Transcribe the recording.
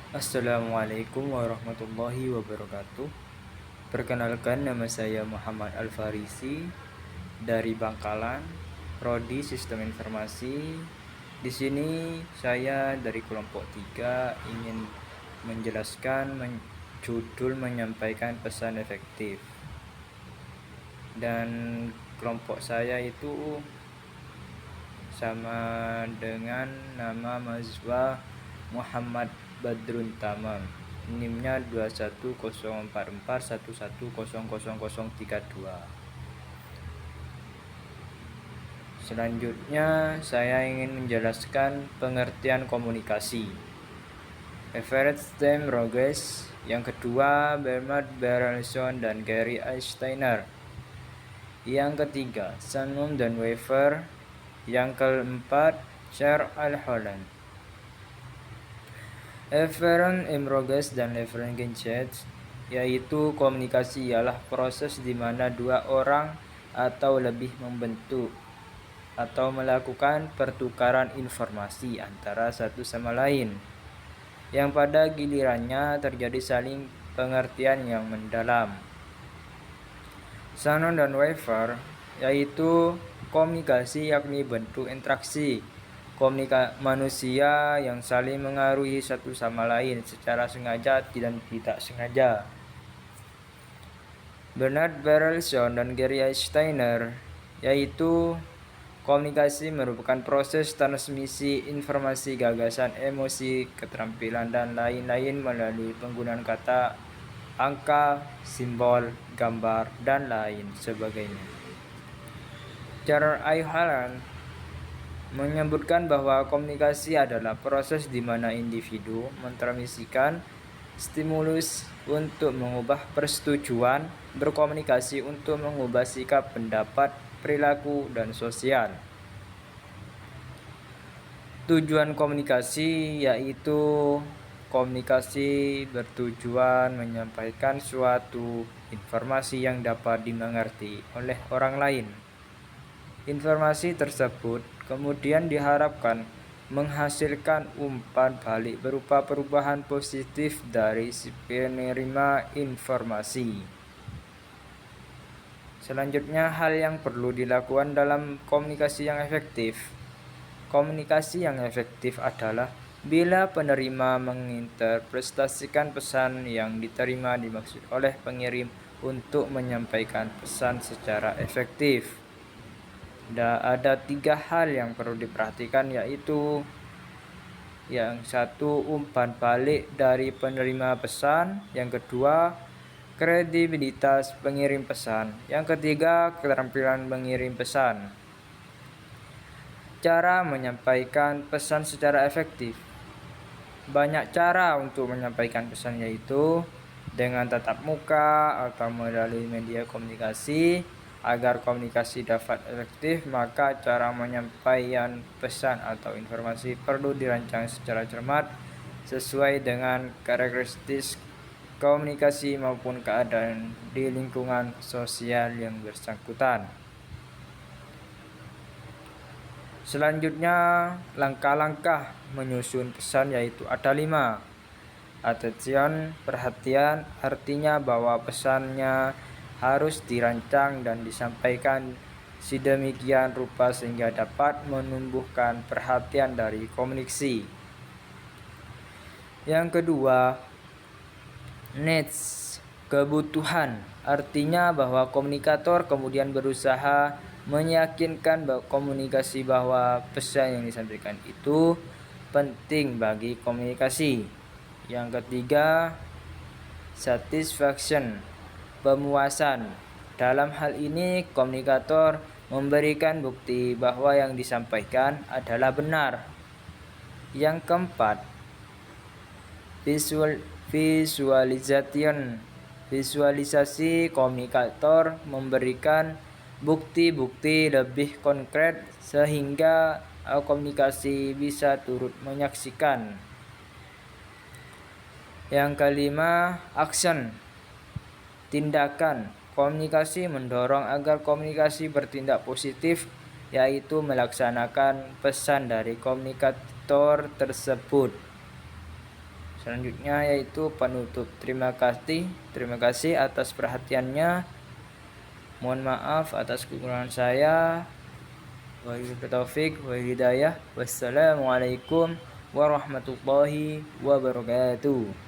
Assalamualaikum warahmatullahi wabarakatuh. Perkenalkan, nama saya Muhammad Al-Farisi dari Bangkalan, Prodi Sistem Informasi. Di sini saya dari kelompok 3 ingin menjelaskan judul menyampaikan pesan efektif. Dan kelompok saya itu sama dengan nama mahasiswa Muhammad Badrun Tamam. NIM-nya 210441100032. Selanjutnya saya ingin menjelaskan pengertian komunikasi. Everett Stem Rogers, yang kedua Bernard Berenson dan Gary Steiner, yang ketiga Shannon dan Weaver, yang keempat Charles L. Holland. Everett M. Rogers dan Everett Genchet, yaitu komunikasi ialah proses di mana dua orang atau lebih membentuk atau melakukan pertukaran informasi antara satu sama lain, yang pada gilirannya terjadi saling pengertian yang mendalam. Shannon dan Weaver, yaitu komunikasi yakni bentuk interaksi manusia yang saling mengaruhi satu sama lain secara sengaja dan tidak sengaja. Bernard Berenson dan Gary Steiner, yaitu komunikasi merupakan proses transmisi informasi, gagasan, emosi, keterampilan, dan lain-lain melalui penggunaan kata, angka, simbol, gambar, dan lain sebagainya. Charles I. Holland menyebutkan bahwa komunikasi adalah proses di mana individu mentransmisikan stimulus untuk mengubah persetujuan, berkomunikasi untuk mengubah sikap, pendapat, perilaku, dan sosial. Tujuan komunikasi yaitu komunikasi bertujuan menyampaikan suatu informasi yang dapat dimengerti oleh orang lain. Informasi tersebut kemudian diharapkan menghasilkan umpan balik berupa perubahan positif dari si penerima informasi. Selanjutnya, hal yang perlu dilakukan dalam komunikasi yang efektif. Komunikasi yang efektif adalah bila penerima menginterpretasikan pesan yang diterima dimaksud oleh pengirim untuk menyampaikan pesan secara efektif. Ada 3 hal yang perlu diperhatikan, yaitu yang satu, umpan balik dari penerima pesan, yang kedua, kredibilitas pengirim pesan, yang ketiga, keterampilan mengirim pesan. Cara menyampaikan pesan secara efektif. Banyak cara untuk menyampaikan pesan, yaitu dengan tatap muka atau melalui media komunikasi. Agar komunikasi dapat efektif, maka cara menyampaikan pesan atau informasi perlu dirancang secara cermat sesuai dengan karakteristik komunikasi maupun keadaan di lingkungan sosial yang bersangkutan. Selanjutnya, langkah-langkah menyusun pesan yaitu ada 5. Attention, perhatian, artinya bahwa pesannya harus dirancang dan disampaikan sedemikian rupa sehingga dapat menumbuhkan perhatian dari komunikasi. Yang kedua, needs, kebutuhan, artinya bahwa komunikator kemudian berusaha meyakinkan komunikasi bahwa pesan yang disampaikan itu penting bagi komunikasi. Yang ketiga, satisfaction, pemuasan. Dalam hal ini, komunikator memberikan bukti bahwa yang disampaikan adalah benar. Yang keempat, visualisasi, komunikator memberikan bukti-bukti lebih konkret sehingga komunikasi bisa turut menyaksikan. Yang kelima, action, tindakan. Komunikasi mendorong agar komunikasi bertindak positif, yaitu melaksanakan pesan dari komunikator tersebut. Selanjutnya yaitu penutup. Terima kasih atas perhatiannya. Mohon maaf atas kekurangan saya. Wabillahi taufik wa hidayah. Wassalamualaikum warahmatullahi wabarakatuh.